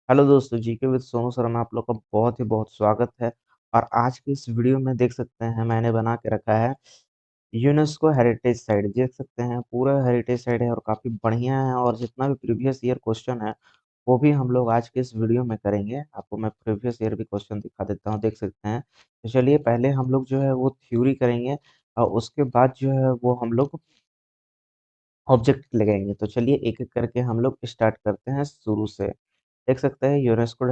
Hello दोस्तों, GK with Sonu sir में आप लोग का बहुत ही बहुत स्वागत है। और आज की इस वीडियो में देख सकते हैं मैंने बना के रखा है यूनेस्को हेरिटेज साइट। देख सकते हैं पूरा हेरिटेज साइट है और काफ़ी बढ़िया है। और जितना भी प्रीवियस ईयर क्वेश्चन है वो भी हम लोग आज के इस वीडियो में करेंगे। आपको मैं प्रीवियस ईयर भी क्वेश्चन दिखा देता हूँ, देख सकते हैं। तो चलिए पहले हम लोग जो है वो थ्योरी करेंगे और उसके बाद जो है वो हम लोग ऑब्जेक्ट लगाएंगे। तो चलिए एक एक करके हम लोग स्टार्ट करते हैं शुरू से। देख सकते हैं यूनेस्को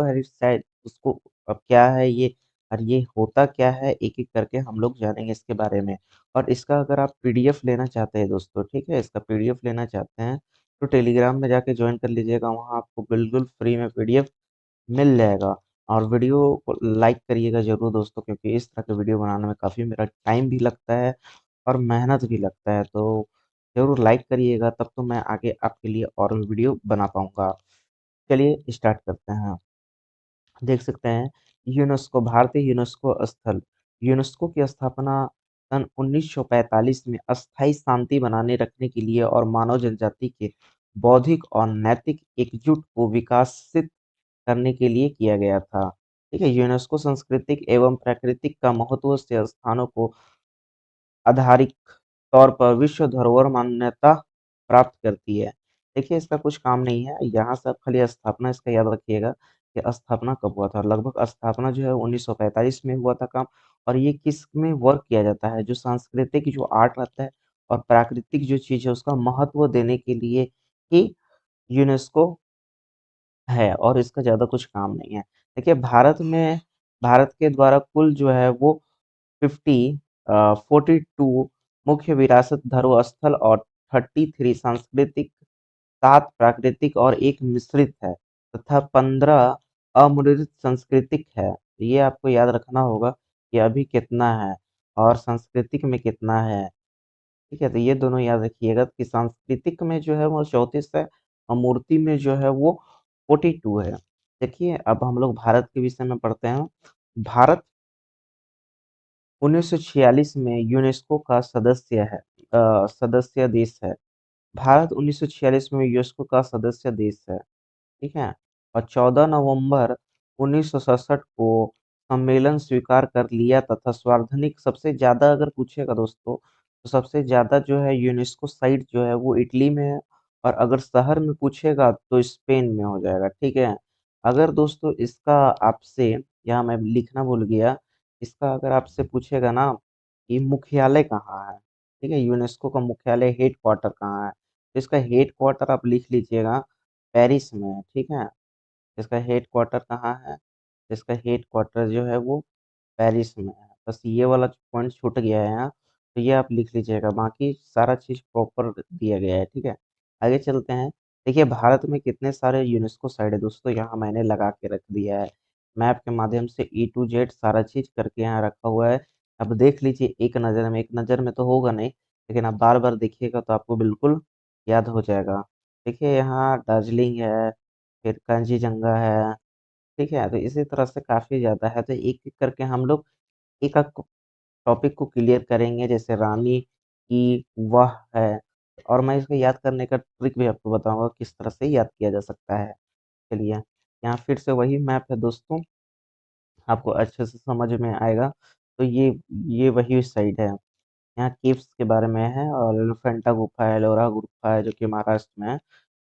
हेरिटेज साइट उसको अब क्या है ये और ये होता क्या है, एक एक करके हम लोग जानेंगे इसके बारे में। और इसका अगर आप पीडीएफ लेना चाहते हैं दोस्तों, ठीक है, इसका पीडीएफ लेना चाहते हैं तो टेलीग्राम में जाके ज्वाइन कर लीजिएगा। वहाँ आपको बिल्कुल फ्री में पीडीएफ मिल जाएगा। और वीडियो को लाइक करिएगा ज़रूर दोस्तों, क्योंकि इस तरह के वीडियो बनाने में काफ़ी मेरा टाइम भी लगता है और मेहनत भी लगता है। तो ज़रूर लाइक करिएगा, तब तो मैं आगे आपके लिए और भी वीडियो बना पाऊँगा। चलिए स्टार्ट करते हैं। देख सकते हैं यूनेस्को, भारतीय यूनेस्को स्थल। यूनेस्को की स्थापना सन 1945 में अस्थायी शांति बनाने रखने के लिए और मानव जनजाति के बौद्धिक और नैतिक एकजुट को विकसित करने के लिए किया गया था। ठीक है, यूनेस्को सांस्कृतिक एवं प्राकृतिक का महत्व से स्थानों को आधारिक तौर पर विश्व धरोहर मान्यता प्राप्त करती है। देखिए इसका कुछ काम नहीं है, यहाँ से आप खाली स्थापना इसका याद रखिएगा कि स्थापना कब हुआ था। लगभग स्थापना जो है 1945 में हुआ था काम। और ये किस में वर्क किया जाता है, जो सांस्कृतिक जो आर्ट रहता है और प्राकृतिक जो चीज़ है उसका महत्व देने के लिए ही यूनेस्को है। और इसका ज़्यादा कुछ काम नहीं है। देखिए भारत के द्वारा कुल जो है वो 42 मुख्य विरासत धरोहर और 33 सांस्कृतिक, 7 प्राकृतिक और 1 मिश्रित है तथा 15 अमूर्त सांस्कृतिक है। तो ये आपको याद रखना होगा कि अभी कितना है और सांस्कृतिक में कितना है। ठीक है, तो ये दोनों याद रखिएगा कि सांस्कृतिक में जो है वो 34 है और मूर्ति में जो है वो 42 है। देखिए अब हम लोग भारत के विषय में पढ़ते हैं। भारत 1946 में यूनेस्को का सदस्य देश है। भारत 1946 में यूनेस्को का सदस्य देश है। ठीक है। और 14 नवंबर 1967 को सम्मेलन स्वीकार कर लिया तथा सार्वजनिक सबसे ज्यादा अगर पूछेगा दोस्तों तो सबसे ज्यादा जो है यूनेस्को साइट जो है वो इटली में है। और अगर शहर में पूछेगा तो स्पेन में हो जाएगा। ठीक है। अगर दोस्तों इसका आपसे, यहाँ मैं लिखना भूल गया, इसका अगर आपसे पूछेगा ना कि मुख्यालय कहाँ है, ठीक है, यूनेस्को का मुख्यालय हेड क्वार्टर कहाँ है, तो इसका हेड क्वार्टर आप लिख लीजिएगा पेरिस में है। ठीक है। इसका हेड क्वार्टर कहाँ है? इसका हेड क्वार्टर जो है वो पेरिस में है। बस ये वाला पॉइंट छूट गया है यहाँ, तो ये आप लिख लीजिएगा। बाकी सारा चीज़ प्रॉपर दिया गया है। ठीक है। आगे चलते हैं। देखिए भारत में कितने सारे यूनेस्को साइट है दोस्तों, यहाँ मैंने लगा के रख दिया है। मैप के माध्यम से E to Z सारा चीज़ करके यहाँ रखा हुआ है। अब देख लीजिए एक नज़र में, एक नज़र में तो होगा नहीं, लेकिन आप बार बार देखिएगा तो आपको बिल्कुल याद हो जाएगा। देखिए यहाँ दार्जिलिंग है, फिर कांजीजंगा है। ठीक है, तो इसी तरह से काफ़ी ज़्यादा है। तो एक-एक करके हम लोग एक-एक टॉपिक को क्लियर करेंगे। जैसे रानी की वाह है, और मैं इसको याद करने का ट्रिक भी आपको बताऊँगा किस तरह से याद किया जा सकता है। चलिए, यहाँ फिर से वही मैप है दोस्तों, आपको अच्छे से समझ में आएगा। तो ये वही साइड है। यहाँ केव्स के बारे में है और एलिफेंटा गुफा है, एलोरा गुफा है जो कि महाराष्ट्र में है।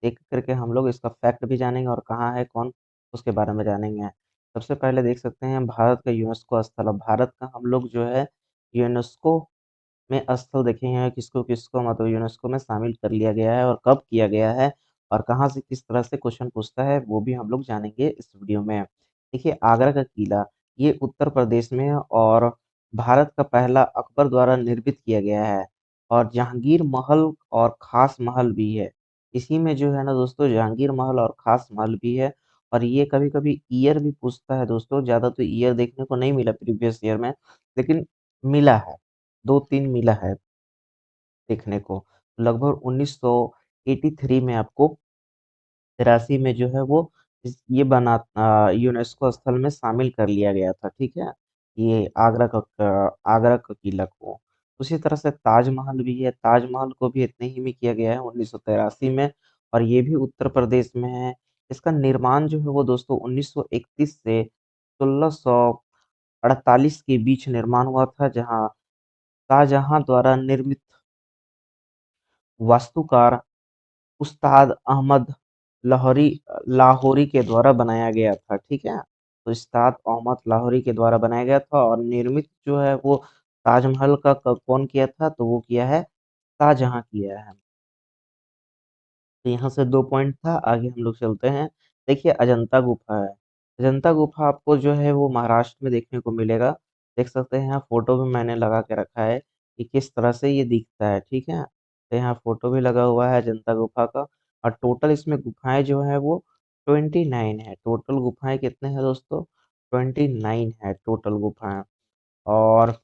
एक करके हम लोग इसका फैक्ट भी जानेंगे और कहाँ है कौन, उसके बारे में जानेंगे। सबसे पहले देख सकते हैं भारत का यूनेस्को स्थल। अब भारत का हम लोग जो है यूनेस्को में स्थल देखेंगे किसको किसको मतलब यूनेस्को में शामिल कर लिया गया है और कब किया गया है और कहाँ से किस तरह से क्वेश्चन पूछता है वो भी हम लोग जानेंगे इस वीडियो में। देखिए आगरा का किला, ये उत्तर प्रदेश में है और भारत का पहला अकबर द्वारा निर्मित किया गया है। और जहांगीर महल और खास महल भी है। इसी में जो है ना दोस्तों जहांगीर महल और खास महल भी है। और ये कभी कभी ईयर भी पूछता है दोस्तों, ज्यादा तो ईयर देखने को नहीं मिला प्रीवियस ईयर में, लेकिन मिला है, 2-3 मिला है देखने को। लगभग 1983 में आपको 83 में जो है वो ये बना यूनेस्को स्थल में शामिल कर लिया गया था। ठीक है। ये आगरा का किला को। उसी तरह से ताजमहल भी है, ताजमहल को भी इतने ही में किया गया है 1983 में। और ये भी उत्तर प्रदेश में है। इसका निर्माण जो है वो दोस्तों 1931 से 1648 के बीच निर्माण हुआ था, जहां शाहजहां द्वारा निर्मित वास्तुकार उस्ताद अहमद लाहौरी लाहौरी के द्वारा बनाया गया था। ठीक है, तो उस्ताद अहमद लाहौरी के द्वारा बनाया गया था और निर्मित जो है वो ताजमहल का कौन किया था, तो वो किया है शाहजहां किया है। तो यहाँ से 2 पॉइंट था, आगे हम लोग चलते हैं। देखिए अजंता गुफा है। अजंता गुफा आपको जो है वो महाराष्ट्र में देखने को मिलेगा। देख सकते हैं यहाँ फ़ोटो भी मैंने लगा के रखा है कि किस तरह से ये दिखता है, ठीक है? तो यहाँ फ़ोटो भी लगा हुआ है अजंता गुफा का और टोटल इसमें गुफाएँ जो हैं वो 29 है। टोटल गुफाएँ कितने हैं दोस्तों? 29 है टोटल गुफाएँ। और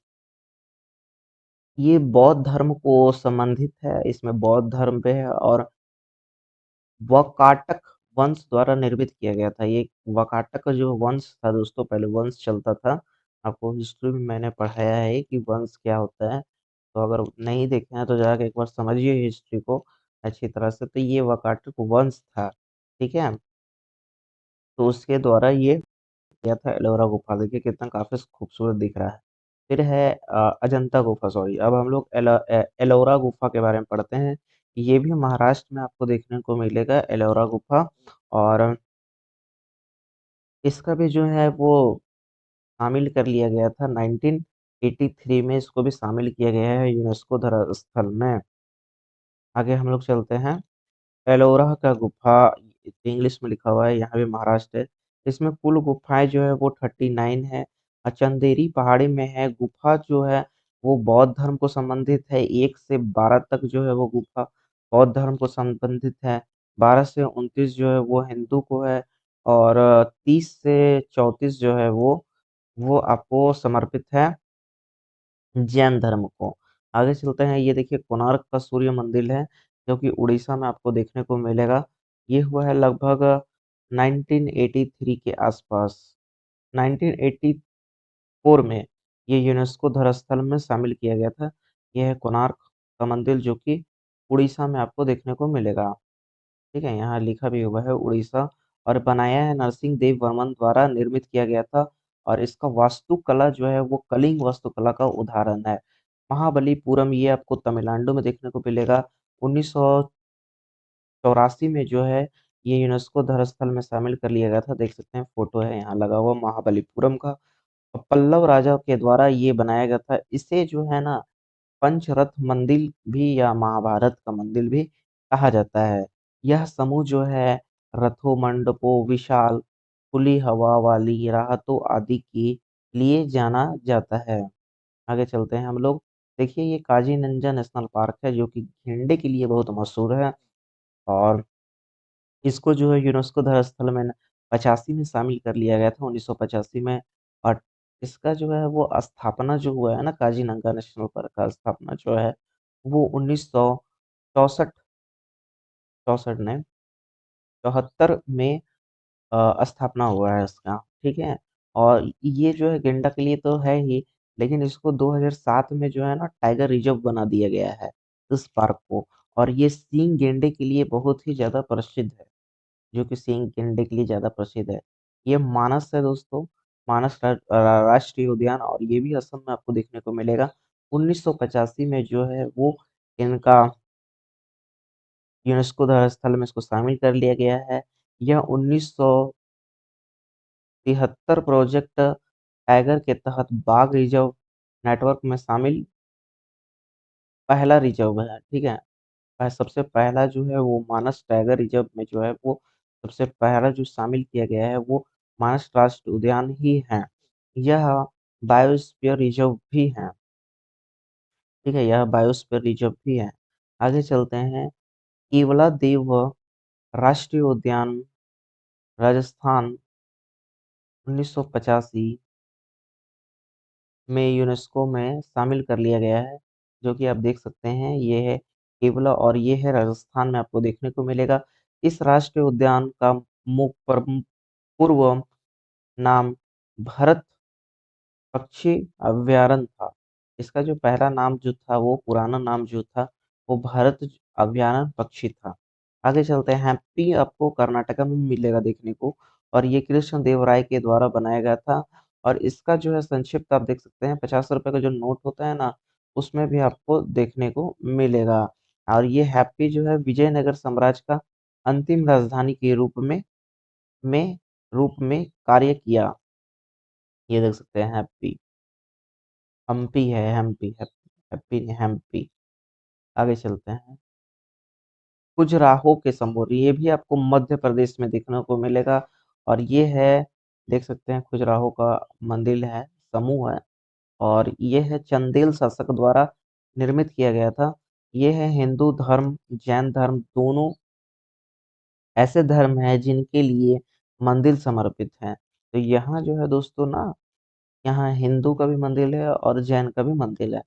ये बौद्ध धर्म को संबंधित है, इसमें बौद्ध धर्म पे है और वकाटक वंश द्वारा निर्मित किया गया था। ये वकाटक का जो वंश था दोस्तों, पहले वंश चलता था। आपको हिस्ट्री में मैंने पढ़ाया है कि वंश क्या होता है। तो अगर नहीं देखे हैं तो जाके एक बार समझिए हिस्ट्री को अच्छी तरह से। तो ये वकाटक वंश था, ठीक है? तो उसके द्वारा ये किया था एलोरा गुफा। देखिए कितना काफ़ी खूबसूरत दिख रहा है। फिर है अजंता गुफा, सॉरी। अब हम लोग एलोरा गुफा के बारे में पढ़ते हैं। ये भी महाराष्ट्र में आपको देखने को मिलेगा एलोरा गुफा। और इसका भी जो है वो शामिल कर लिया गया था 1983 में, इसको भी शामिल किया गया है यूनेस्को धरा स्थल में। आगे हम लोग चलते हैं। एलोरा का गुफा इंग्लिश में लिखा हुआ है, यहाँ भी महाराष्ट्र है। इसमें कुल गुफाएं जो है वो 39 है। चंदेरी पहाड़ी में है गुफा जो है वो बौद्ध धर्म को संबंधित है। 1 से 12 तक जो है वो गुफा बौद्ध धर्म को संबंधित है। 12 से 29 जो है वो हिंदू को है। और 30 से 34 जो है वो आपको समर्पित है जैन धर्म को। आगे चलते हैं। ये देखिए कोणार्क का सूर्य मंदिर है, जो कि उड़ीसा में आपको देखने को मिलेगा। ये हुआ है लगभग 1983 के आसपास। 1984 में ये यूनेस्को धरास्थल में शामिल किया गया था। यह है कोणार्क का मंदिर, जो कि उड़ीसा में आपको देखने को मिलेगा। ठीक है, यहाँ लिखा भी हुआ है उड़ीसा। और बनाया है नरसिंह देव वर्मन द्वारा निर्मित किया गया था। और इसका वास्तुकला जो है वो कलिंग वास्तुकला का उदाहरण है। महाबलीपुरम ये आपको तमिलनाडु में देखने को मिलेगा। 1984 में जो है ये यूनेस्को धरास्थल में शामिल कर लिया गया था। देख सकते हैं फोटो है यहाँ लगा हुआ महाबलीपुरम का। और पल्लव राजा के द्वारा ये बनाया गया था। इसे जो है ना पंचरथ मंदिर भी या महाभारत का मंदिर भी कहा जाता है। यह समूह जो है रथों, मंडपों, विशाल खुली हवा वाली राहतों आदि के लिए जाना जाता है। आगे चलते हैं हम लोग। देखिए ये काजी नंजा नेशनल पार्क है, जो कि गेंडे के लिए बहुत मशहूर है। और इसको जो है यूनेस्को धरास्थल में 85 में शामिल कर लिया गया था, 1985 में। और इसका जो है वो स्थापना जो हुआ है ना, काजीरंगा नेशनल पार्क का स्थापना जो है वो 1964 64 ने 74 में स्थापना हुआ है इसका। ठीक है, और ये जो है गेंडा के लिए तो है ही, लेकिन इसको 2007 में जो है ना टाइगर रिजर्व बना दिया गया है इस पार्क को। और ये सींग गेंडे के लिए बहुत ही ज्यादा प्रसिद्ध है, जो कि सींग गेंडे के लिए ज़्यादा प्रसिद्ध है। ये मानस है दोस्तों, मानस राष्ट्रीय उद्यान। और ये भी असम में आपको देखने को मिलेगा। 1985 में जो है वो इनका यूनेस्को धरास्थल में इसको शामिल कर लिया गया है। यह 1973 प्रोजेक्ट टाइगर के तहत बाघ रिजर्व नेटवर्क में शामिल पहला रिजर्व है। ठीक है, सबसे पहला जो है वो मानस टाइगर रिजर्व में जो है वो सबसे पहला जो शामिल किया गया है वो मानस राष्ट्रीय उद्यान ही है। यह बायोस्फीयर रिजर्व भी है। ठीक है, यह बायोस्फीयर रिजर्व भी है। आगे चलते हैं। केवला देव राष्ट्रीय उद्यान राजस्थान 1985 में यूनेस्को में शामिल कर लिया गया है, जो कि आप देख सकते हैं ये है केवला और ये है राजस्थान में आपको देखने को मिलेगा। इस राष्ट्रीय उद्यान का पूर्व नाम भरत पक्षी अभयारण्य था। इसका जो पहला नाम जो था वो पुराना नाम जो था वो भरत अभयारण्य पक्षी था। आगे चलते हैं, हम्पी आपको कर्नाटका में मिलेगा देखने को, और ये कृष्ण देव राय के द्वारा बनाया गया था। और इसका जो है संक्षिप्त आप देख सकते हैं, 50 रुपए का जो नोट होता है ना, उसमें भी आपको देखने को मिलेगा। और ये हैप्पी जो है विजयनगर साम्राज्य का अंतिम राजधानी के में रूप में कार्य किया। ये देख सकते हैं हैप्पी, हम्पी है, हम्पी हैप्पी, हैप्पी नहीं, हम्पी। आगे चलते हैं, खजुराहो के समूह, ये भी आपको मध्य प्रदेश में देखने को मिलेगा। और ये है, देख सकते हैं खजुराहो का मंदिर है, समूह है। और ये है चंदेल शासक द्वारा निर्मित किया गया था। ये है हिंदू धर्म, जैन धर्म, दोनों ऐसे धर्म हैं जिनके लिए मंदिर समर्पित हैं। तो यहाँ जो है दोस्तों ना, यहाँ हिंदू का भी मंदिर है और जैन का भी मंदिर है।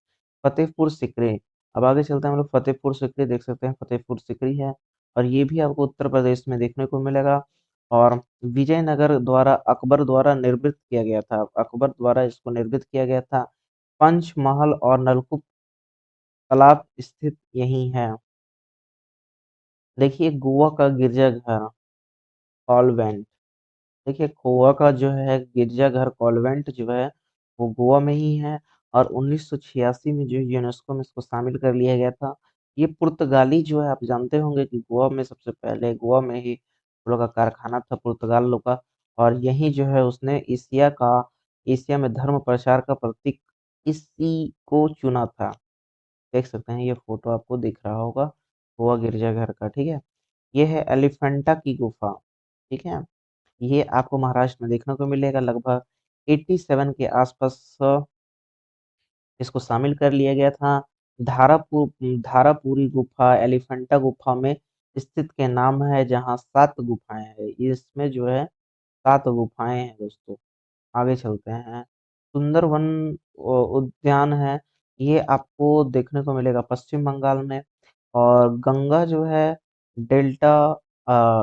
फतेहपुर सिकरी, अब आगे चलते हैं हम लोग, फतेहपुर सिकरी देख सकते हैं, फतेहपुर सिकरी है। और ये भी आपको उत्तर प्रदेश में देखने को मिलेगा। और विजयनगर द्वारा, अकबर द्वारा निर्मित किया गया था, अकबर द्वारा इसको निर्मित किया गया था। पंचमहल और नलकूप तालाब स्थित यही है। देखिए गोवा का गिरजाघर, कॉन्वेंट, देखिए गोवा का जो है गिरजाघर कॉन्वेंट जो है वो गोवा में ही है। और 1986 में जो यूनेस्को में इसको शामिल कर लिया गया था। ये पुर्तगाली जो है, आप जानते होंगे कि गोवा में सबसे पहले, गोवा में ही उन लोग का कारखाना था पुर्तगाल लोग का। और यही जो है उसने एशिया में धर्म प्रचार का प्रतीक इसी को चुना था। देख सकते हैं, ये फोटो आपको दिख रहा होगा गोवा गिरजाघर का, ठीक है। ये है एलिफेंटा की गुफा, ठीक है। ये आपको महाराष्ट्र में देखने को मिलेगा, लगभग 87 के आसपास इसको शामिल कर लिया गया था। धारापुर धारापुरी गुफा एलिफेंटा गुफा में स्थित के नाम है, जहाँ 7 गुफाएं हैं। इसमें जो है 7 गुफाएं हैं दोस्तों। आगे चलते हैं, सुंदरवन उद्यान है, ये आपको देखने को मिलेगा पश्चिम बंगाल में। और गंगा जो है डेल्टा,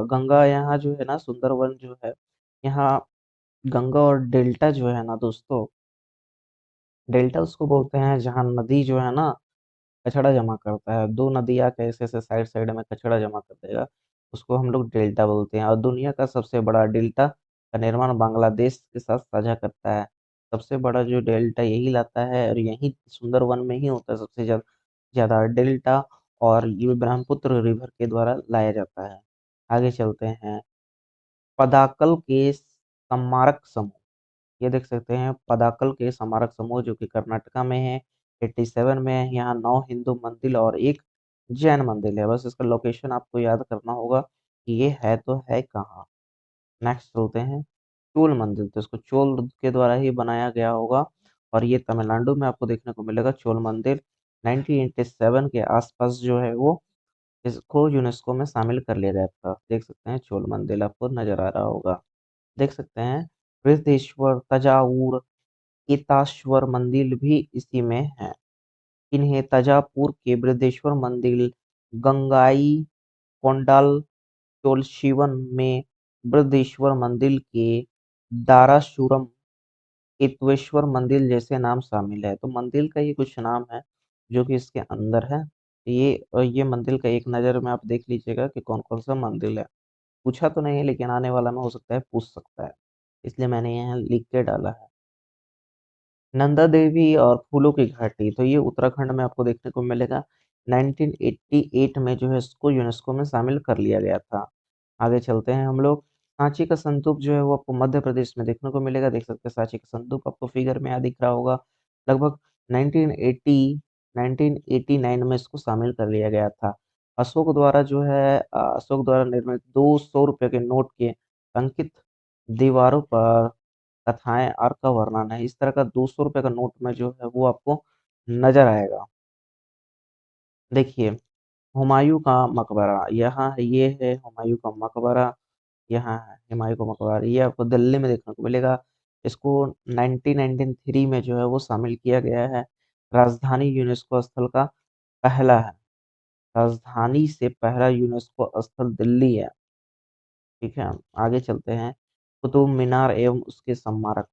गंगा यहाँ जो है ना, सुंदरवन जो है यहाँ, गंगा और डेल्टा जो है ना दोस्तों, डेल्टा उसको बोलते हैं जहाँ नदी जो है ना कचरा जमा करता है, दो नदी आके ऐसे ऐसे साइड साइड में कचरा जमा कर देगा, उसको हम लोग डेल्टा बोलते हैं। और दुनिया का सबसे बड़ा डेल्टा का निर्माण बांग्लादेश के साथ साझा करता है। सबसे बड़ा जो डेल्टा यही लाता है, और यही सुंदरवन में ही होता है सबसे ज्यादा डेल्टा। और ये ब्रह्मपुत्र रिवर के द्वारा लाया जाता है। आगे चलते हैं, पदाकल के स्मारक समूह, ये देख सकते हैं पदाकल के स्मारक समूह जो कि कर्नाटका में है, 87 में है। यहाँ 9 हिंदू मंदिर और एक जैन मंदिर है। बस इसका लोकेशन आपको याद करना होगा कि ये है तो है कहाँ। नेक्स्ट चलते हैं, चोल मंदिर, तो इसको चोल के द्वारा ही बनाया गया होगा। और ये तमिलनाडु में आपको देखने को मिलेगा चोल मंदिर। 1987 के आसपास जो है वो इसको यूनेस्को में शामिल कर लिया गया था। देख सकते हैं चोल मंदिर आपको नजर आ रहा होगा। देख सकते हैं बृहदेश्वर, तंजावुर, केताश्वर मंदिर भी इसी में है। इन्हें तंजावुर के बृहदेश्वर मंदिर, गंगाई कोंडाल चोलशिवन में बृहदेश्वर मंदिर के दाराशुरम केतवेश्वर मंदिर जैसे नाम शामिल है। तो मंदिर का ये कुछ नाम है जो कि इसके अंदर है। ये मंदिर का एक नज़र में आप देख लीजिएगा कि कौन कौन सा मंदिर है। पूछा तो नहीं है, लेकिन आने वाला में हो सकता है पूछ सकता है, इसलिए मैंने यहाँ लिख के डाला है। नंदा देवी और फूलों की घाटी, तो ये उत्तराखंड में आपको देखने को मिलेगा। 1988 में जो है इसको यूनेस्को में शामिल कर लिया गया था। आगे चलते हैं हम लोग, सांची का संदूक जो है वो आपको मध्य प्रदेश में देखने को मिलेगा। देख सकते हैं सांची का संदूक आपको फिगर में यहाँ दिख रहा होगा। लगभग 1980 1989 में इसको शामिल कर लिया गया था। अशोक द्वारा निर्मित 200 रुपये के नोट के अंकित दीवारों पर कथाएं और का वर्णन है। इस तरह का 200 रुपये का नोट में जो है वो आपको नजर आएगा। देखिए, हुमायूं का मकबरा यहाँ है, ये है हुमायूं का मकबरा, यहाँ है हुमायूं का मकबरा, ये आपको दिल्ली में देखने को मिलेगा। इसको 1993 में जो है वो शामिल किया गया है। राजधानी यूनेस्को स्थल का पहला है, राजधानी से पहला यूनेस्को स्थल दिल्ली है, ठीक है। आगे चलते हैं, कुतुब मीनार एवं उसके स्मारक।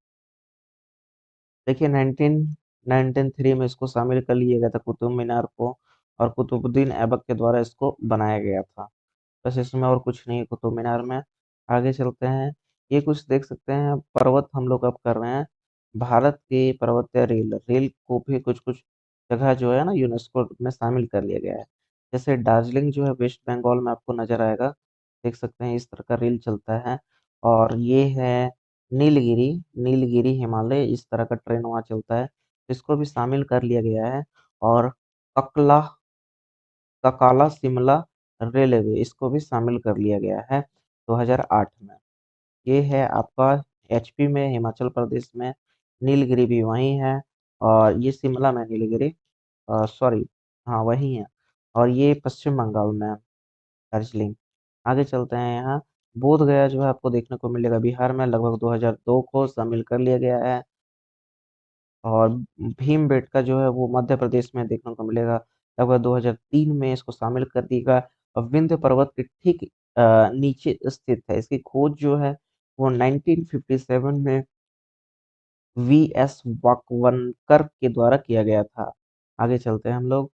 देखिए 1993 में इसको शामिल कर लिया गया था कुतुब मीनार को, और कुतुबुद्दीन ऐबक के द्वारा इसको बनाया गया था। बस इसमें और कुछ नहीं है कुतुब मीनार में। आगे चलते हैं, ये कुछ देख सकते हैं पर्वत हम लोग अब कर रहे हैं। भारत के पर्वतीय रेल रेल को भी कुछ कुछ जगह जो है ना यूनेस्को में शामिल कर लिया गया है। जैसे दार्जिलिंग जो है वेस्ट बंगाल में आपको नजर आएगा, देख सकते हैं इस तरह का रेल चलता है। और ये है नीलगिरी, नीलगिरी हिमालय, इस तरह का ट्रेन वहाँ चलता है, इसको भी शामिल कर लिया गया है। और ककला ककाला शिमला रेलवे, इसको भी शामिल कर लिया गया है 2008 में। ये है आपका एचपी में, हिमाचल प्रदेश में। नीलगिरी भी वहीं है, और ये शिमला में नीलगिरी, सॉरी, हाँ वही है। और ये पश्चिम बंगाल में है, दार्जिलिंग। आगे चलते हैं, यहाँ बोध गया जो है आपको देखने को मिलेगा बिहार में, लगभग 2002 को शामिल कर लिया गया है। और भीमबेटका जो है वो मध्य प्रदेश में देखने को मिलेगा, लगभग 2003 में इसको शामिल कर दिया। और विंध्य पर्वत के ठीक नीचे स्थित है। इसकी खोज जो है वो 1957 में वीएस वाकवनकर के द्वारा किया गया था। आगे चलते हैं हम लोग,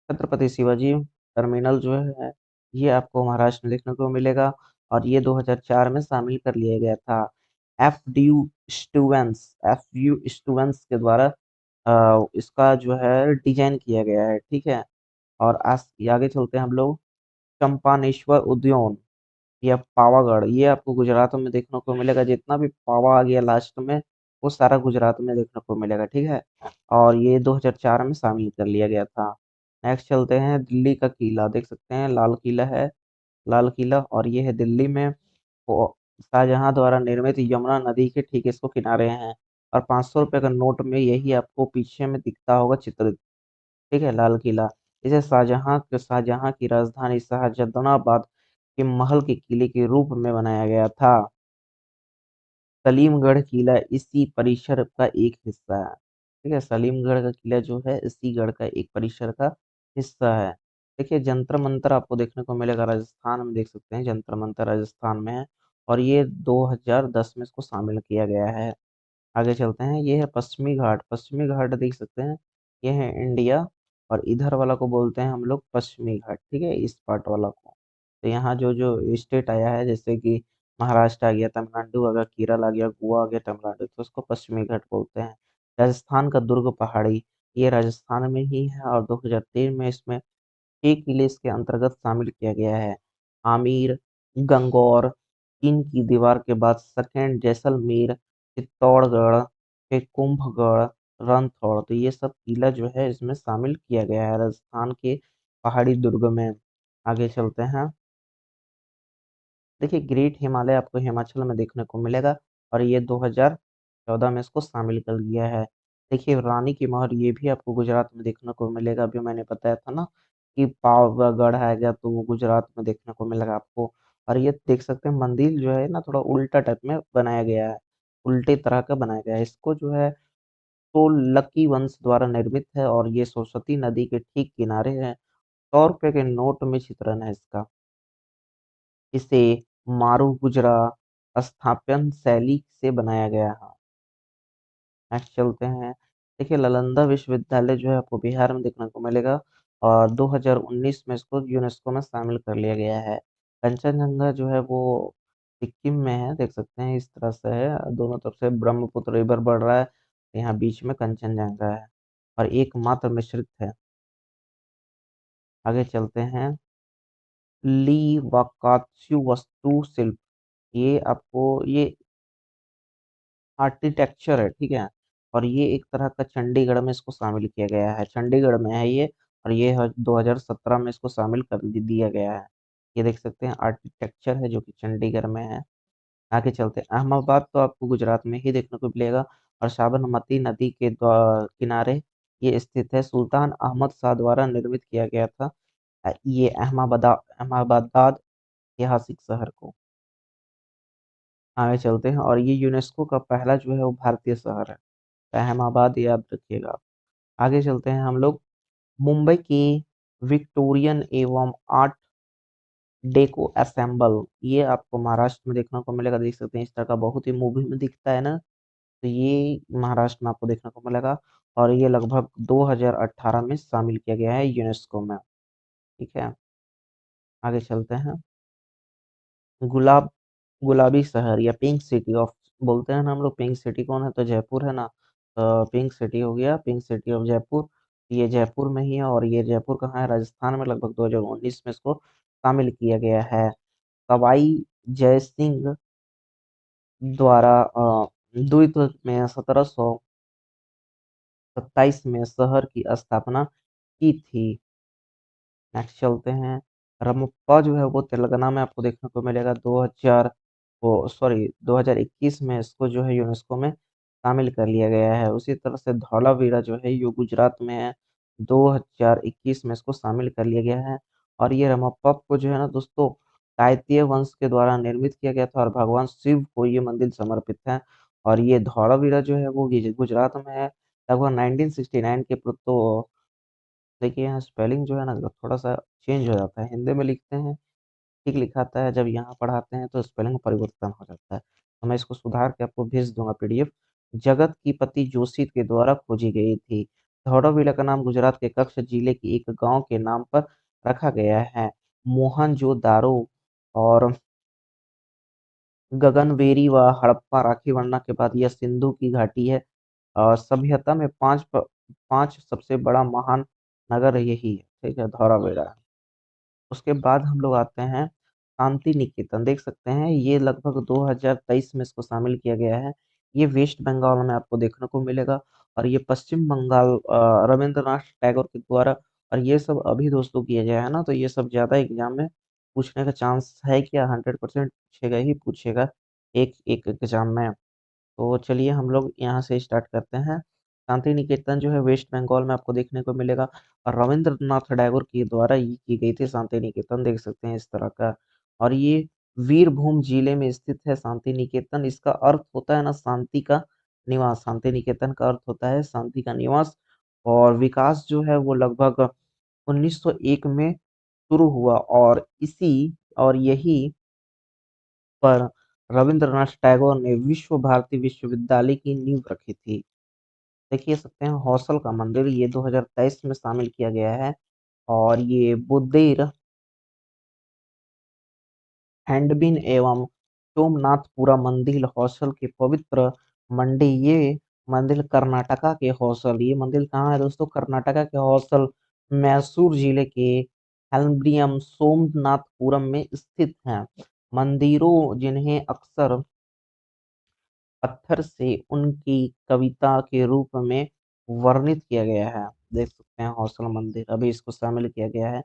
छत्रपति शिवाजी टर्मिनल जो है ये आपको महाराष्ट्र में देखने को मिलेगा, और ये 2004 में शामिल कर लिया गया था। एफ यू स्टूवेंस के द्वारा इसका जो है डिजाइन किया गया है, ठीक है। और आगे चलते हैं हम लोग, चंपानेश्वर उद्यान या पावागढ़, ये आपको गुजरात में देखने को मिलेगा। जितना भी पावा आ गया लास्ट में, वो सारा गुजरात में देखने को मिलेगा, ठीक है। और ये 2004 में शामिल कर लिया गया था। नेक्स्ट चलते हैं, दिल्ली का किला देख सकते हैं, लाल किला है, लाल किला, और ये है दिल्ली में। वो शाहजहां द्वारा निर्मित यमुना नदी के ठीक इसको किनारे हैं। और 500 रुपये का नोट में यही आपको पीछे में दिखता होगा चित्र, ठीक है, लाल किला। इसे शाहजहां की राजधानी शाहजहानाबाद के महल के किले के रूप में बनाया गया था। सलीमगढ़ किला इसी परिसर का एक हिस्सा है, ठीक है। सलीमगढ़ का किला जो है इसी गढ़ का एक परिसर का हिस्सा है। देखिए जंतर मंतर आपको देखने को मिलेगा राजस्थान में, देख सकते हैं जंतर मंतर राजस्थान में है। और ये 2010 में इसको शामिल किया गया है। आगे चलते हैं, ये है पश्चिमी घाट, पश्चिमी घाट देख सकते हैं, ये है इंडिया। और इधर वाला को बोलते हैं हम लोग पश्चिमी घाट, ठीक है, इस पार्ट वाला को। तो यहाँ जो जो स्टेट आया है, जैसे कि महाराष्ट्र आ गया, तमिलनाडु आ गया, केरल आ गया, गोवा आ गया, तमिलनाडु, तो उसको पश्चिमी घाट बोलते हैं। राजस्थान का दुर्ग पहाड़ी, ये राजस्थान में ही है, और 2003 में इसमें 6 किले इसके अंतर्गत शामिल किया गया है। आमिर, गंगौर, चीन की दीवार के बाद सेकंड जैसलमेर, चित्तौड़गढ़, फिर कुंभगढ़, रणथौड़, तो ये सब किला जो है इसमें शामिल किया गया है राजस्थान के पहाड़ी दुर्ग में। आगे चलते हैं, देखिए ग्रेट हिमालय आपको हिमाचल में देखने को मिलेगा, और ये 2014 में इसको शामिल कर लिया है। देखिए रानी की महल, ये भी आपको गुजरात में देखने को मिलेगा। अभी मैंने बताया था ना कि पावागढ़ आएगा तो वो गुजरात में देखने को मिलेगा आपको। और ये देख सकते हैं मंदिर जो है ना थोड़ा उल्टा टाइप में बनाया गया है, उल्टे तरह का बनाया गया है। इसको जो है तो लकी वंश द्वारा निर्मित है, और ये सरस्वती नदी के ठीक किनारे है। 100 रुपए के नोट में चित्रण है इसका। इसे मारू स्थापत्य शैली से बनाया गया है। नेक्स्ट चलते हैं, देखिए नालंदा विश्वविद्यालय जो है आपको बिहार में देखने को मिलेगा, और 2019 में इसको यूनेस्को में शामिल कर लिया गया है। कंचनजंगा जो है वो सिक्किम में है, देख सकते हैं इस तरह से है, दोनों तरफ से ब्रह्मपुत्र रिवर बढ़ रहा है, यहाँ बीच में कंचनजंगा है, और एकमात्र मिश्रित है। आगे चलते हैं, ली वाकात्सु वास्तु शिल्प, ये आपको ये आर्किटेक्चर है, ठीक है। और ये एक तरह का चंडीगढ़ में इसको शामिल किया गया है, चंडीगढ़ में है ये। और ये 2017 में इसको शामिल कर दिया गया है। ये देख सकते हैं आर्किटेक्चर है जो कि चंडीगढ़ में है। आगे चलते हैं, अहमदाबाद तो आपको गुजरात में ही देखने को मिलेगा, और साबरमती नदी के किनारे ये स्थित है। सुल्तान अहमद शाह द्वारा निर्मित किया गया था ये अहमदाबाद ऐतिहासिक शहर को। आगे चलते हैं, और ये यूनेस्को का पहला जो है वो भारतीय शहर है, अहमदाबाद याद रखिएगा आप। आगे चलते हैं हम लोग, मुंबई की विक्टोरियन एवं आर्ट डेको असेंबल, ये आपको महाराष्ट्र में देखने को मिलेगा, देख सकते हैं इस तरह का बहुत ही मूवी में दिखता है ना, तो ये महाराष्ट्र में आपको देखने को मिलेगा। और ये लगभग 2018 में शामिल किया गया है यूनेस्को में, ठीक है। आगे चलते हैं, गुलाब गुलाबी शहर या पिंक सिटी ऑफ बोलते हैं ना हम लोग। पिंक सिटी कौन है? तो जयपुर है ना। पिंक सिटी हो गया, पिंक सिटी ऑफ जयपुर। ये जयपुर में ही है, और ये जयपुर कहाँ है? राजस्थान में। लगभग 2019 में इसको शामिल किया गया है। सवाई जय सिंह द्वारा द्वित में 1727 में शहर की स्थापना की थी। नेक्स्ट चलते हैं। रमप्पा जो है वो तेलंगाना में आपको देखने को मिलेगा। 2000 वो सॉरी 2021 में इसको जो है यूनेस्को में शामिल कर लिया गया है। उसी तरह से धौलावीरा जो है ये गुजरात में है। 2021 में इसको शामिल कर लिया गया है। और ये रमप्पा को जो है ना दोस्तों, काकतीय वंश के द्वारा निर्मित किया गया था, और भगवान शिव को ये मंदिर समर्पित है। और ये धौलावीरा जो है वो गुजरात में है। लगभग 1969 के तो देखिए यहाँ स्पेलिंग जो है ना थोड़ा-सा चेंज हो जाता है। हिंदी में लिखते हैं, ठीक लिखाता है, जब यहाँ पढ़ाते हैं तो स्पेलिंग परिवर्तन हो जाता है। तो मैं इसको सुधार के आपको भेज दूँगा पीडीएफ। जगत की पति जोशी के द्वारा खोजी गई थी। धौलावीरा का नाम गुजरात के कच्छ जिले के एक गाँव के नाम पर रखा गया है। मोहनजोदारो और गगनवेरी व हड़प्पा राखी गणना के बाद यह सिंधु की घाटी है। सभ्यता में 5 सबसे बड़ा महान नगर यही है, ठीक है, धौलावीरा। उसके बाद हम लोग आते हैं शांति निकेतन। देख सकते हैं ये लगभग 2023 में इसको शामिल किया गया है। ये वेस्ट बंगाल में आपको देखने को मिलेगा। और ये पश्चिम बंगाल रविंद्रनाथ टैगोर के द्वारा। और ये सब अभी दोस्तों किया गया है ना, तो ये सब ज़्यादा एग्जाम में पूछने का चांस है क्या? 100% पूछेगा ही पूछेगा एक एक एग्जाम में। तो चलिए हम लोग यहाँ से स्टार्ट करते हैं। शांति निकेतन जो है वेस्ट बंगाल में आपको देखने को मिलेगा। और रविंद्रनाथ टैगोर के द्वारा ये की गई थी शांति निकेतन, देख सकते हैं इस तरह का। और ये वीरभूम जिले में स्थित है शांति निकेतन। इसका अर्थ होता है ना शांति का निवास। शांति निकेतन का अर्थ होता है शांति का निवास। और विकास जो है वो लगभग 1901 में शुरू हुआ, और यही पर रविंद्रनाथ टैगोर ने विश्व भारती विश्वविद्यालय की नींव रखी थी। देखिए सकते हैं हौसल का मंदिर, ये 2023 में शामिल किया गया है। और ये बुद्देर हैंडबिन एवं सोमनाथपुरा मंदिर हौसल के पवित्र मंडी। ये मंदिर कर्नाटका के हौसल, ये मंदिर कहाँ है दोस्तों? कर्नाटका के हौसल मैसूर जिले के हेल्म्ब्रियम सोमनाथपुरम में स्थित हैं। मंदिरों जिन्हें अक्सर पत्थर से उनकी कविता के रूप में वर्णित किया गया है। देख सकते हैं हौसल मंदिर, अभी इसको शामिल किया गया है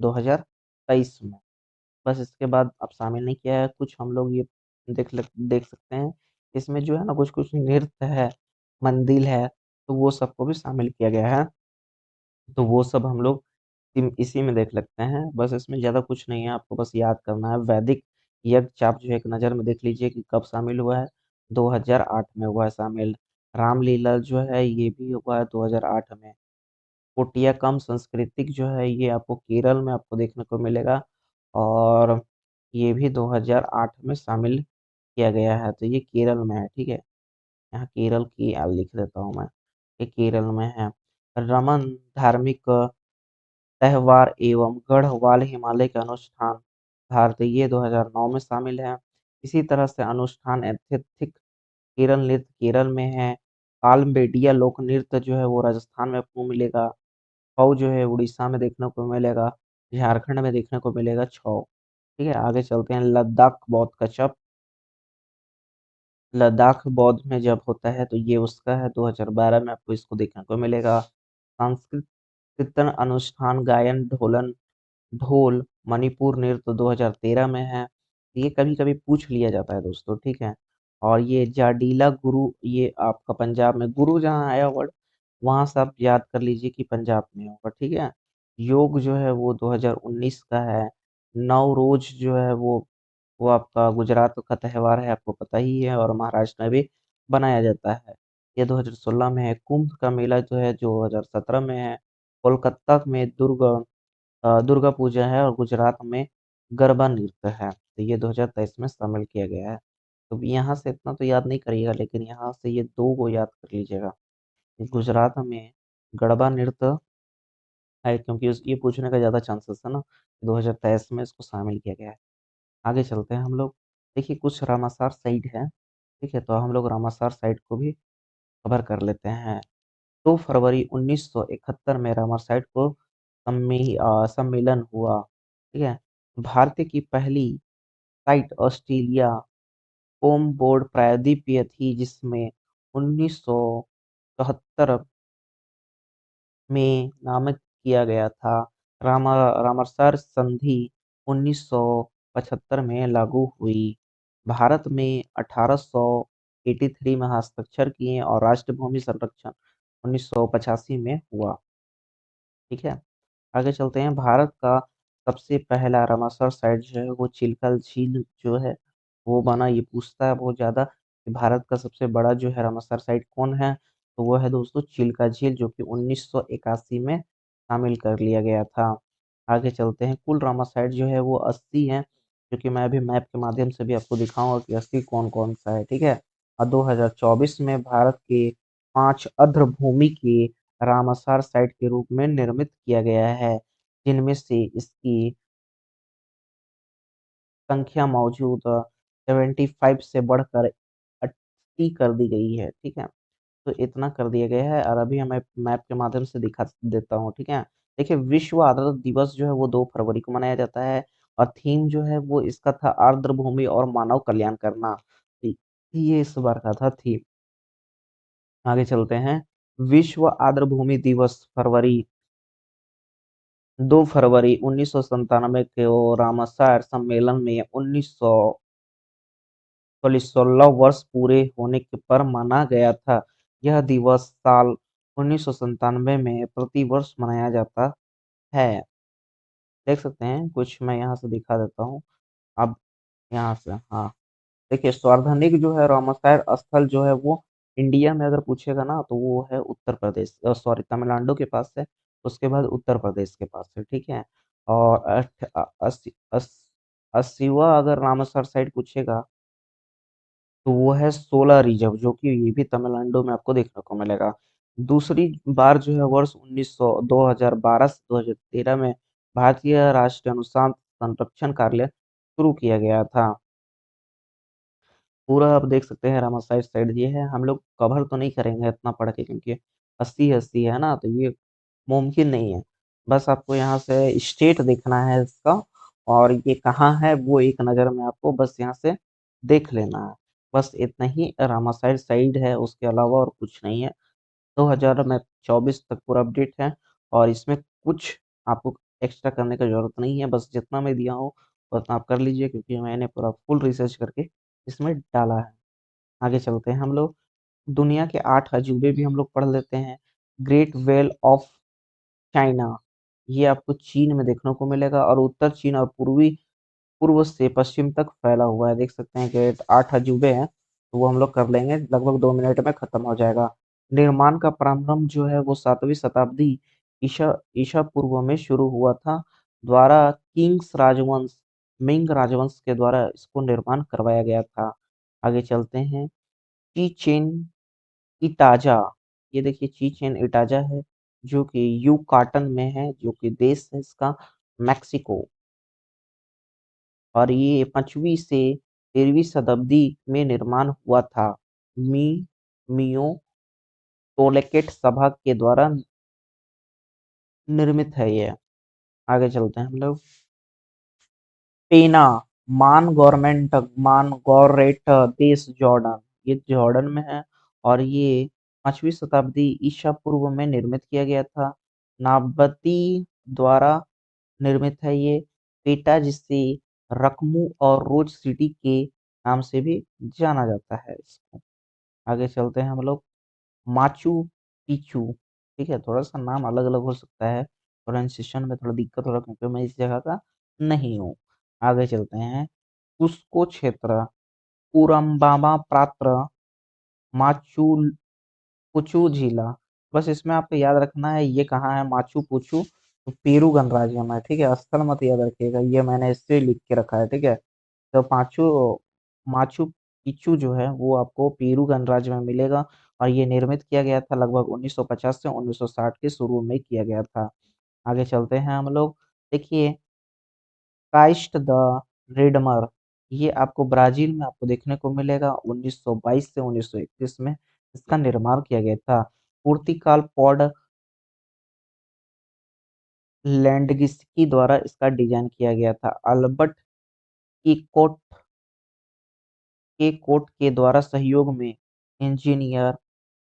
2023 में। बस इसके बाद अब शामिल नहीं किया है कुछ। हम लोग ये देख सकते हैं इसमें जो है ना कुछ कुछ नृत्य है, मंदिर है, तो वो सबको भी शामिल किया गया है। तो वो सब हम लोग इसी में देख लगते हैं। बस इसमें ज़्यादा कुछ नहीं है, आपको बस याद करना है। वैदिक यज्ञ चाप जो है एक नज़र में देख लीजिए कि कब शामिल हुआ है। 2008 में हुआ है शामिल। रामलीला जो है ये भी हुआ है 2008 में। कोटियाकम सांस्कृतिक जो है ये आपको केरल में आपको देखने को मिलेगा। और ये भी 2008 में शामिल किया गया है, तो ये केरल में है, ठीक है। यहाँ केरल की लिख देता हूँ मैं, ये केरल में है। रमन धार्मिक त्योहार एवं गढ़वाल हिमालय के अनुष्ठान भारतीय 2009 में शामिल है। इसी तरह से अनुष्ठान ऐतिहासिक केरल नृत्य केरल में है। कालबेलिया लोक नृत्य जो है वो राजस्थान में आपको मिलेगा। छऊ जो है उड़ीसा में देखने को मिलेगा। झारखंड में देखने को मिलेगा छऊ। ठीक है, आगे चलते हैं। लद्दाख बौद्ध कच्छप। लद्दाख बौद्ध में जब होता है तो ये उसका है 2012 में आपको इसको देखने को मिलेगा। सांस्कृतिक कीर्तन अनुष्ठान गायन ढोल मणिपुर नृत्य 2013 में है। ये कभी-कभी पूछ लिया जाता है दोस्तों, ठीक है। और ये जाडीला गुरु, ये आपका पंजाब में गुरु जहाँ आया वर्ड, वहाँ से आप याद कर लीजिए कि पंजाब में होगा, ठीक है। योग जो है वो 2019 का है। नवरोज जो है वो आपका गुजरात का त्योहार है, आपको पता ही है, और महाराष्ट्र में भी बनाया जाता है। ये 2016 में है। कुंभ का मेला जो है 2017 में है। कोलकाता में दुर्गा पूजा है, और गुजरात में गरबा नृत्य है। तो ये 2023 में शामिल किया गया है। तो यहाँ से इतना तो याद नहीं करिएगा, लेकिन यहाँ से ये दो को याद कर लीजिएगा। गुजरात में गरबा नृत्य है, क्योंकि ये पूछने का ज़्यादा चांसेस है ना। 2023 में इसको शामिल किया गया है। आगे चलते हैं हम लोग। देखिए कुछ रामासार साइट है, ठीक है, तो हम लोग रामासार साइट को भी कवर कर लेते हैं। 2 फरवरी 1971 में रामासाइट को सम्मेलन हुआ, ठीक है। भारत की पहली साइट ऑस्ट्रेलिया होम बोर्ड प्रायद्वीपीय थी, जिसमें 1974 में नामित किया गया था। रामसर संधि 1975 में लागू हुई। भारत में 1883 में हस्ताक्षर किए और राष्ट्रभूमि संरक्षण 1985 में हुआ। ठीक है, आगे चलते हैं। भारत का सबसे पहला रामासर साइट जो है वो चिल्का झील जो है वो बना। ये पूछता है बहुत ज़्यादा कि भारत का सबसे बड़ा जो है रामासर साइट कौन है, तो वो है दोस्तों चिल्का झील, जो कि 1981 में शामिल कर लिया गया था। आगे चलते हैं। कुल रामासाइट जो है वो 80 है, जो कि मैं अभी मैप के माध्यम से भी आपको दिखाऊंगा कि 80 कौन कौन सा है। ठीक है, और 2024 में भारत के 5 अर्धभूमि के रामासार साइट के रूप में निर्मित किया गया है, जिनमें से इसकी संख्या मौजूद 75 से बढ़कर 80 कर दी गई है। ठीक है, तो इतना कर दिया गया है और अभी हमें मैप के माध्यम से दिखा देता हूँ। ठीक है, देखिए विश्व आर्द्रता दिवस जो है वो 2 फरवरी को मनाया जाता है और थीम जो है वो इसका था आर्द्र भूमि और मानव कल्याण करना। ये इस बार का था थीम। आगे चलते हैं। विश्व आर्द्र भूमि दिवस फरवरी 2 फरवरी 1997 को रामसर सम्मेलन में 16 वर्ष पूरे होने के पर माना गया था। यह दिवस साल 1997 में प्रति वर्ष मनाया जाता है। देख सकते हैं, कुछ मैं यहाँ से दिखा देता हूँ। अब यहाँ से, हाँ, देखिए सार्वजनिक जो है रामासायर स्थल जो है वो इंडिया में अगर पूछेगा ना तो वो है उत्तर प्रदेश, सॉरी तमिलनाडु के पास है, उसके बाद उत्तर प्रदेश के पास है। ठीक है, और 80वां अगर रामासर साइड पूछेगा तो वो है 16 रिजर्व, जो कि ये भी तमिलनाडु में आपको देखने को मिलेगा। दूसरी बार जो है वर्ष 2012 से 2013 में भारतीय राष्ट्रीय अनुसंधान संरक्षण कार्य शुरू किया गया था। पूरा आप देख सकते हैं रामासाइट साइड ये है। हम लोग कवर तो नहीं करेंगे इतना पढ़ के, क्योंकि 80 है ना, तो ये मुमकिन नहीं है। बस आपको यहाँ से स्टेट देखना है इसका, और ये कहाँ है वो एक नज़र में आपको बस यहाँ से देख लेना है। बस इतना ही रामासाइट साइड है, उसके अलावा और कुछ नहीं है। 2024 तक पूरा अपडेट है और इसमें कुछ आपको एक्स्ट्रा करने का जरूरत नहीं है। बस जितना मैं दिया हूँ उतना आप कर लीजिए, क्योंकि मैंने पूरा फुल रिसर्च करके इसमें डाला है। आगे चलते हैं हम लोग। दुनिया के 8 अजूबे भी हम लोग पढ़ लेते हैं। ग्रेट वेल ऑफ चाइना, ये आपको चीन में देखने को मिलेगा और उत्तर चीन और पूर्व से पश्चिम तक फैला हुआ है। देख सकते हैं कि 8 अजूबे हैं, तो वो हम लोग कर लेंगे, लगभग 2 मिनट में खत्म हो जाएगा। निर्माण का प्रारंभ जो है वो 7वीं शताब्दी ईसा ईसा पूर्व में शुरू हुआ था, द्वारा किंग्स राजवंश मिंग राजवंश के द्वारा इसको निर्माण करवाया गया था। आगे चलते हैं। चीचेन इटाजा, ये देखिए चीचेन इटाजा है, जो कि यूकाटन में है, जो कि देश है इसका मैक्सिको, और ये 5वीं से 13वीं शताब्दी में निर्माण हुआ था। मी मियो टोलेकेट सभा के द्वारा निर्मित है ये। आगे चलते हैं हम लोग। पेना मान गवर्नरेट देश जॉर्डन, ये जॉर्डन में है और ये 5वीं शताब्दी ईसा पूर्व में निर्मित किया गया था। नाबती द्वारा निर्मित है ये। पेटा, जिसे रकमू और रोज सिटी के नाम से भी जाना जाता है इसको। आगे चलते हैं हम लोग। माचू पिचू, ठीक है, थोड़ा सा नाम अलग अलग हो सकता है, प्रोनाउंसिएशन में थोड़ा दिक्कत होगा क्योंकि मैं इस जगह का नहीं हूँ। आगे चलते हैं। कुस्को क्षेत्र, पूरम्बामा प्रांत, माचू पुचू जिला। बस इसमें आपको याद रखना है ये कहाँ है, माचू पुचू, तो पेरू गणराज्य में है। ठीक है, स्थल मत याद रखिएगा, ये मैंने इससे लिख के रखा है। ठीक है, तो माचू पिच्चू जो है वो आपको पेरू गणराज्य में मिलेगा और ये निर्मित किया गया था लगभग 1950 से 1960 के शुरू में किया गया था। आगे चलते हैं हम लोग। देखिए काइस्ट द रिडमर, ये आपको ब्राज़ील में आपको देखने को मिलेगा 1922 से 1931 में इसका निर्माण किया गया था। पूर्तिकाल पॉड लैंडगिस्की द्वारा इसका डिज़ाइन किया गया था। अल्बर्ट ईकोट के कोट के द्वारा सहयोग में इंजीनियर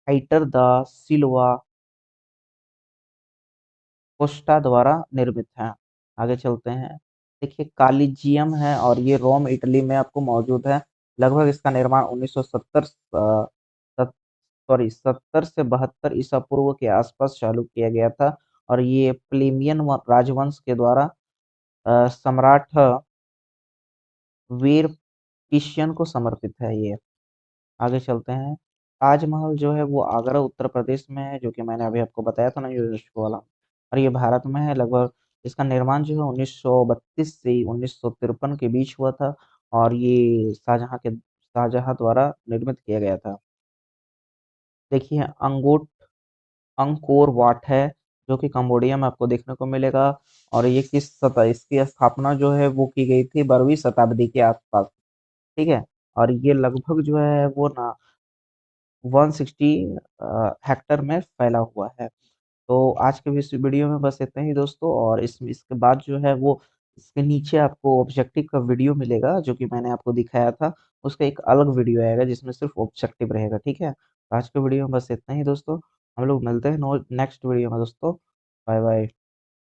हाइटर दा सिल्वा कोस्टा द्वारा निर्मित है। आगे चलते हैं। देखिए कॉलिजियम है और ये रोम इटली में आपको मौजूद है। लगभग इसका निर्माण 1970 70 से 72 ईसा पूर्व के आसपास चालू किया गया था और ये प्लेमियन राजवंश के द्वारा सम्राट वीरपिशियन को समर्पित है ये। आगे चलते हैं। ताजमहल जो है वो आगरा उत्तर प्रदेश में है, जो कि मैंने अभी आपको बताया था ना यूनेस्को वाला, और ये भारत में है। लगभग इसका निर्माण जो है 1932 से 1953 के बीच हुआ था और ये शाहजहां द्वारा निर्मित किया गया था। देखिए अंकोर वाट है, जो कि कंबोडिया में आपको देखने को मिलेगा और ये इसकी स्थापना जो है वो की गई थी 12वीं शताब्दी के आसपास। ठीक है। और ये लगभग जो है वो ना 160 हेक्टर में फैला हुआ है। तो आज के इस वीडियो में बस इतना ही दोस्तों, और इसके बाद जो है वो इसके नीचे आपको ऑब्जेक्टिव का वीडियो मिलेगा जो कि मैंने आपको दिखाया था। उसका एक अलग वीडियो आएगा जिसमें सिर्फ ऑब्जेक्टिव रहेगा। ठीक है। तो आज के वीडियो में बस इतना ही दोस्तों। हम लोग मिलते हैं नेक्स्ट वीडियो में दोस्तों। Bye bye.